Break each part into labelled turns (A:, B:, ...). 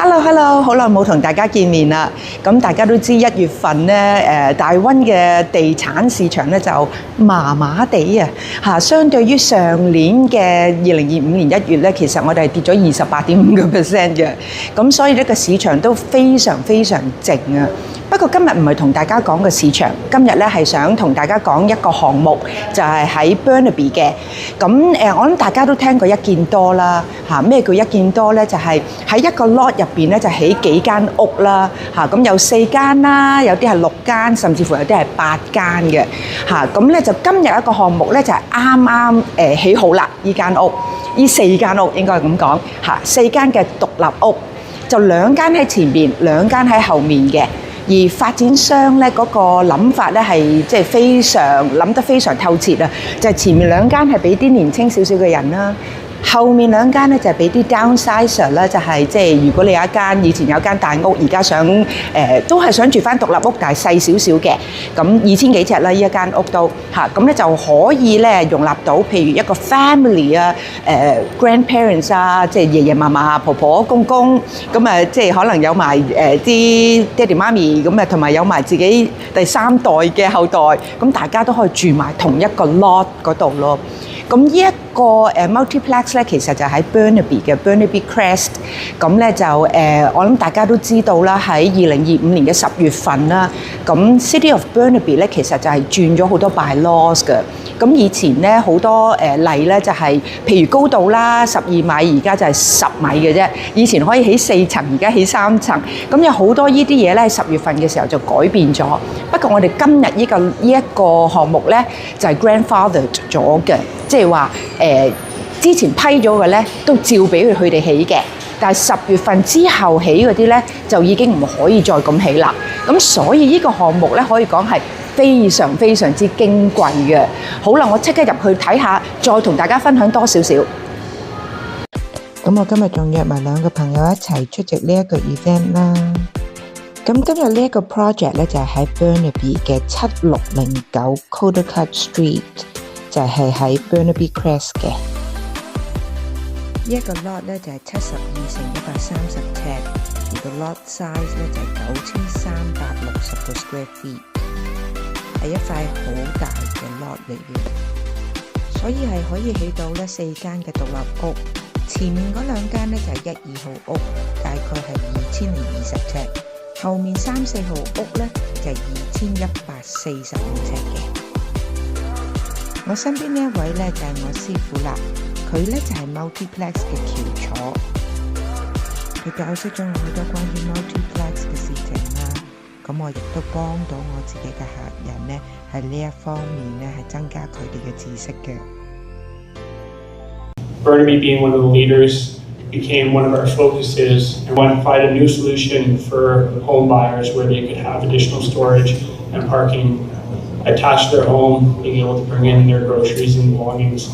A: Hello，好耐冇同大家見面啦。咁大家都知1月份咧，大灣嘅地產市場咧就麻麻地啊嚇。相對於上年嘅2025年1月咧，其實我哋係跌咗28.5% 嘅。咁所以呢個市場都非常非常靜啊。不過今日唔係同大家講個市場，今日咧係想同大家講一個項目，就係喺 Burnaby 嘅。咁我諗大家都聽過一件多啦嚇。咩叫一件多咧？就係喺一個 lot 入邊咧就起幾間屋啦嚇。咁有4間啦，有啲係6間，甚至乎有啲係8間嘅嚇。咁咧就今日一個項目咧就係啱啱起好啦，依間屋，依4間屋應該係咁講嚇。4間嘅獨立屋，就2間喺前邊，2間喺後面嘅。而發展商咧嗰個諗法咧係即係非常諗得非常透徹啊！就係前面2間係俾啲年青少少嘅人啦，後面2間咧就係俾啲 downsizer 啦，就係即係如果你有一間以前有間大屋，而家想都係想住翻獨立屋，但係細少少嘅，咁2000幾尺啦，依一間屋都嚇，咁咧就可以咧容納到譬如一個 family 啊，grandparents 啊，即係爺爺嫲嫲、婆婆公公，咁啊即係可能有埋啲爹哋媽咪，咁啊同埋有埋自己第3代嘅後代，咁大家都可以住埋同一個 lot 嗰度咯。咁呢一個multiplex 咧，其實就喺 Burnaby 嘅 Burnaby Crest。咁咧就我諗大家都知道啦，喺2025年嘅10月份啦，咁 City of Burnaby 咧其實就係轉咗好多 bylaws 嘅。咁以前咧好多例咧就係譬如高度啦，12米，而家就係10米嘅啫。以前可以起4層，而家起3層。咁有好多呢啲嘢咧，喺10月份嘅時候就改變咗。不過我哋今日呢一個項目咧，就係 grandfathered 咗嘅。即係話之前批咗嘅咧，都照俾佢哋起嘅。但係10月份之後起嗰啲咧，就已經唔可以再咁起啦。咁所以呢個項目咧，可以講係非常非常之矜貴嘅。好啦，我即刻入去睇下，再同大家分享多少少。咁我今日仲約埋2個朋友一齊出席呢一個 event 啦。咁今日呢一個 project 咧，就係喺 Burnaby 嘅7609 Caldecott Street。就係喺 Burnaby Crest 嘅。呢一個 lot 咧就係72乘130尺，而個 lot size 咧就係9360個 square feet， 係一塊好大嘅 lot 嚟嘅，所以係可以起到咧4間嘅獨立屋。前面嗰2間咧就係1、2號屋，大概係2020尺，後面3、4號屋咧就係2145尺嘅。我身邊呢一位咧就係我師傅啦，佢咧就係 multiplex 嘅翹楚，佢教識咗我好多關於 multiplex 嘅事情啦。咁我亦都幫到我自己嘅客人咧，喺呢一方面咧係增加佢哋嘅知識嘅。
B: Burnaby being one of the leaders became one of our focuses and wanted to find a new solution for home buyers where they could have additional storage and parking attached to their home, being able to bring in their groceries and belongings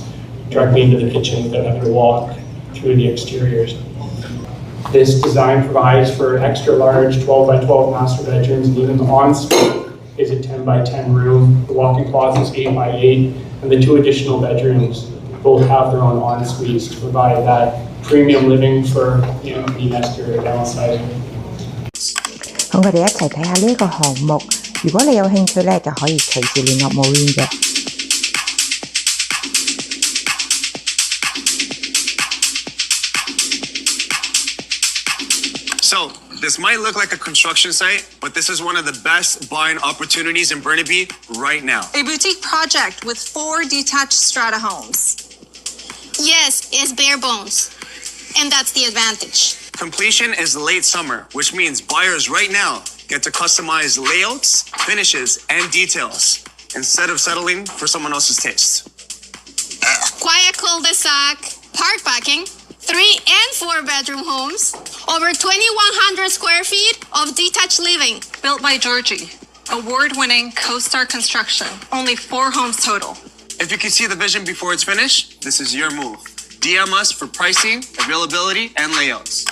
B: directly into the kitchen without having to walk through the exteriors. This design provides for extra large 12 by 12 master bedrooms, and even the ensuite is a 10 by 10 room. The walk-in closet is 8 by 8, and the 2 additional bedrooms both have their own en-suites to provide that premium living for the empty nester or downsizer.
A: 好，我哋一齊睇下呢一個項目。如果你有興趣咧，就可以隨時聯絡Maureen嘅。
C: So, this might look like a construction site, but this is one of the best buying opportunities in Burnaby right now.
D: A boutique project with 4 detached strata homes.
E: Yes, it's bare bones. And that's the advantage.
C: Completion is late summer, which means buyers right now get to customize layouts, finishes, and details instead of settling for someone else's taste.
E: Quiet cul-de-sac, park parking, 3 and 4 bedroom homes, over 2,100 square feet of detached living.
D: Built by Georgie. Award-winning CoStar Construction. Only 4 homes total.
C: If you can see the vision before it's finished, this is your move. DM us for pricing, availability, and layouts.